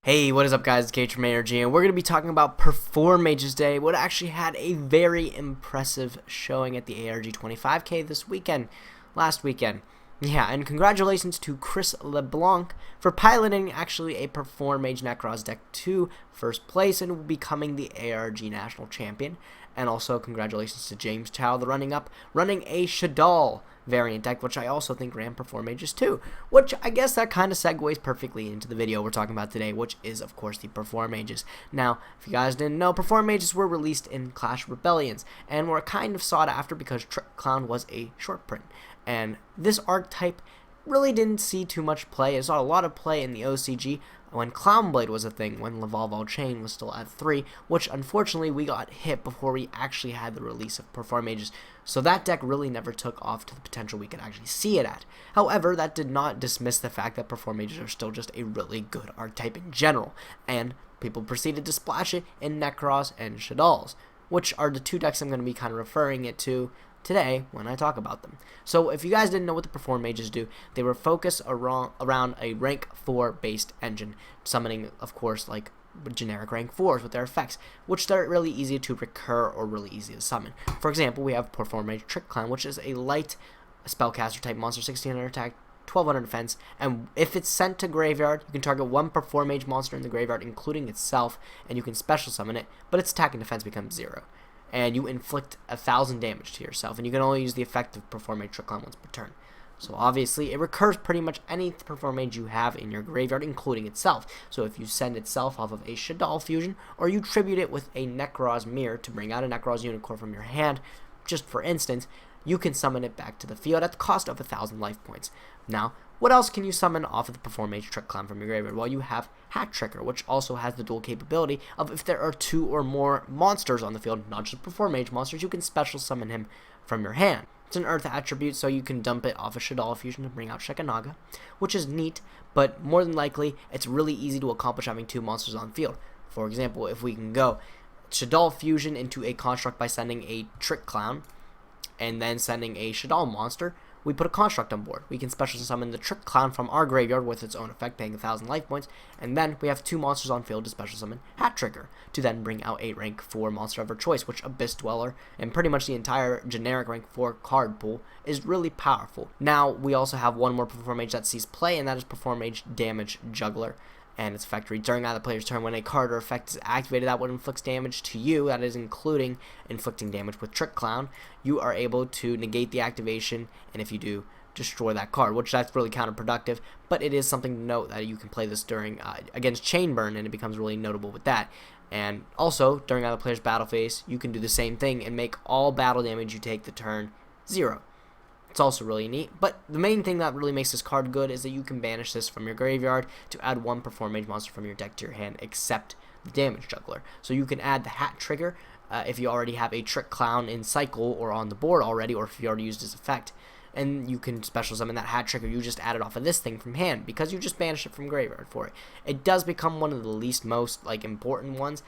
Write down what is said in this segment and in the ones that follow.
Hey, what is up guys, it's Gage from ARG, and we're going to be talking about Performages Day, what actually had a very impressive showing at the ARG 25K last weekend. Yeah, and congratulations to Chris LeBlanc for piloting actually a Performage Necros deck to first place and becoming the ARG National Champion. And also congratulations to James Chow, the running a Shadal variant deck, which I also think ran Performages too, which I guess that kind of segues perfectly into the video we're talking about today, which is of course the Performages. Now, if you guys didn't know, Performages were released in Clash Rebellions and were kind of sought after because Trick Clown was a short print, and this archetype really didn't see too much play. It saw a lot of play in the OCG when Clownblade was a thing, when Laval Chain was still at 3, which unfortunately we got hit before we actually had the release of Performages, so that deck really never took off to the potential we could actually see it at. However, that did not dismiss the fact that Performages are still just a really good archetype in general, and people proceeded to splash it in Necros and Shadals, which are the two decks I'm going to be kind of referring it to today when I talk about them. So if you guys didn't know what the Performages do, they were focused around a rank 4 based engine, summoning of course like generic rank 4s with their effects, which are really easy to recur or really easy to summon. For example, we have Performage Trick Clown, which is a light spellcaster type monster, 1600 attack, 1200 defense, and if it's sent to graveyard, you can target one Performage monster in the graveyard, including itself, and you can special summon it, but its attack and defense becomes 0. And you inflict 1,000 damage to yourself, and you can only use the effect of Performage Trick Clown once per turn. So obviously, it recurs pretty much any Performage you have in your graveyard, including itself. So if you send itself off of a Shadal fusion, or you tribute it with a Necros Mirror to bring out a Necros Unicorn from your hand, just for instance, you can summon it back to the field at the cost of 1,000 life points. Now, what else can you summon off of the Performage Trick Clown from your graveyard? Well, you have Hat Tricker, which also has the dual capability of if there are 2 or more monsters on the field, not just Performage monsters, you can special summon him from your hand. It's an Earth attribute, so you can dump it off a Shadal fusion to bring out Shekanaga, which is neat, but more than likely, it's really easy to accomplish having 2 monsters on field. For example, if we can go Shadal fusion into a construct by sending a Trick Clown, and then sending a Shadal monster, we put a construct on board. We can special summon the Trick Clown from our graveyard with its own effect, paying 1,000 life points, and then we have 2 monsters on field to special summon Hat Trigger, to then bring out a rank 4 monster of our choice, which Abyss Dweller, and pretty much the entire generic rank 4 card pool, is really powerful. Now, we also have one more Performage that sees play, and that is Performage Damage Juggler, and its effect reads: during either player's turn, when a card or effect is activated that would inflict damage to you, that is including inflicting damage with Trick Clown, you are able to negate the activation, and if you do, destroy that card, which that's really counterproductive, but it is something to note that you can play this during against Chain Burn, and it becomes really notable with that. And also, during either player's battle phase, you can do the same thing and make all battle damage you take the turn 0. It's also really neat, but the main thing that really makes this card good is that you can banish this from your graveyard to add one Performage monster from your deck to your hand, except the Damage Juggler. So you can add the Hat Trigger if you already have a Trick Clown in cycle or on the board already, or if you already used his effect, and you can special summon that Hat Trigger you just added off of this thing from hand, because you just banished it from graveyard for it. It does become one of the least most important ones,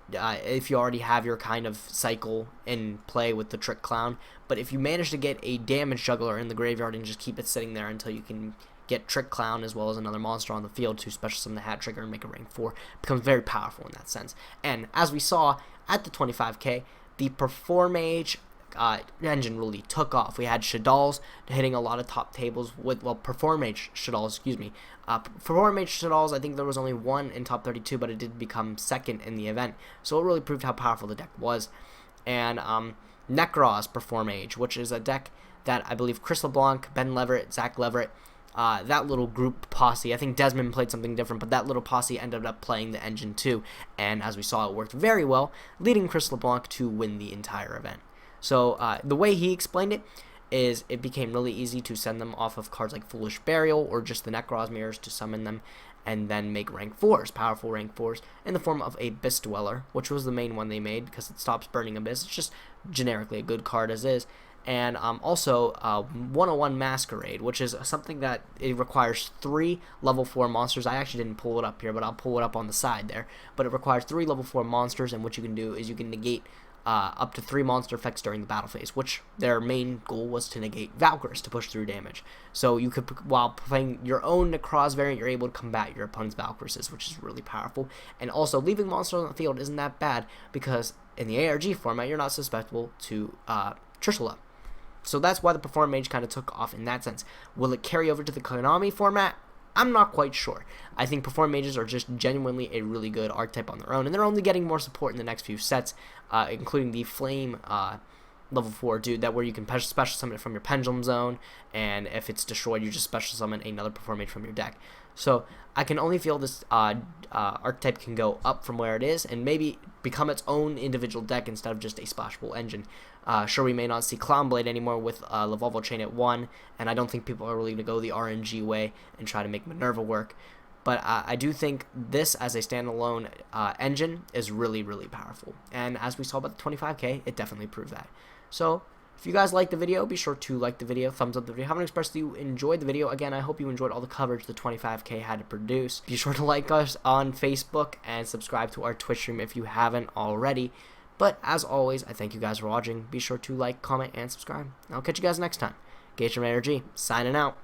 if you already have your kind of cycle in play with the Trick Clown, but if you manage to get a Damage Juggler in the graveyard and just keep it sitting there until you can get Trick Clown as well as another monster on the field to special summon the Hat Trigger and make a rank 4, it becomes very powerful in that sense. And as we saw at the 25K, the Performage engine really took off. We had Shadals hitting a lot of top tables with, well, Performage Shadals, Performage Shadals, I think there was only one in top 32, but it did become second in the event, so it really proved how powerful the deck was. And Necros Performage, which is a deck that I believe Chris LeBlanc, Ben Leverett, Zach Leverett, that little group posse, I think Desmond played something different, but that little posse ended up playing the engine too, and as we saw, it worked very well, leading Chris LeBlanc to win the entire event. So the way he explained it is it became really easy to send them off of cards like Foolish Burial or just the Necros Mirrors to summon them and then make rank 4s, powerful rank 4s, in the form of a Abyss Dweller, which was the main one they made because it stops burning Abyss. It's just generically a good card as is. And also 101 Masquerade, which is something that it requires 3 level 4 monsters. I actually didn't pull it up here, but I'll pull it up on the side there. But it requires 3 level 4 monsters, and what you can do is you can negate up to 3 monster effects during the battle phase, which their main goal was to negate Valkyrs to push through damage. So you could, while playing your own Necroz variant, you're able to combat your opponent's Valkyrs, which is really powerful. And also, leaving monsters on the field isn't that bad, because in the ARG format, you're not susceptible to Trishula. So that's why the Performage kind of took off in that sense. Will it carry over to the Konami format? I'm not quite sure. I think Performages are just genuinely a really good archetype on their own, and they're only getting more support in the next few sets, including the Flame level 4 dude, that where you can special summon it from your Pendulum Zone, and if it's destroyed, you just special summon another Performage from your deck. So I can only feel this archetype can go up from where it is, and maybe become its own individual deck instead of just a splashable engine. Sure, we may not see Clownblade anymore with Lavolvo Chain at 1, and I don't think people are really going to go the RNG way and try to make Minerva work. But I do think this as a standalone engine is really, really powerful. And as we saw about the 25K, it definitely proved that. So if you guys liked the video, be sure to like the video, thumbs up the video. Haven't expressed that you enjoyed the video. Again, I hope you enjoyed all the coverage the 25K had to produce. Be sure to like us on Facebook and subscribe to our Twitch stream if you haven't already. But as always, I thank you guys for watching. Be sure to like, comment, and subscribe. I'll catch you guys next time. Gage from ARG, signing out.